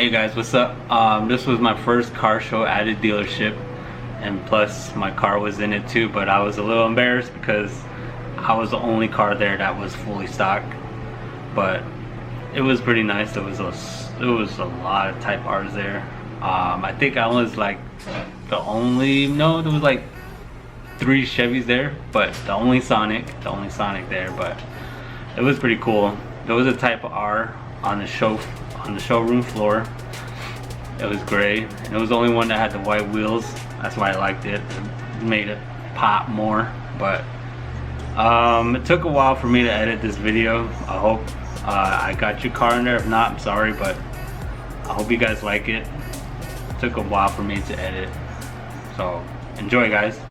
Hey guys, what's up? This was my first car show at a dealership, and plus my car was in it too, but I was a little embarrassed because I was the only car there that was fully stocked. But it was pretty nice. There was a lot of Type R's there. I think I was like there was like 3 Chevys there, but the only Sonic there. But it was pretty cool. There was a Type R on the showroom floor. It was gray, and it was the only one that had the white wheels. That's why I liked it. It made it pop more. But it took a while for me to edit this video. I hope I got your car in there. If not, I'm sorry, but I hope you guys like it. It took a while for me to edit, so enjoy, guys.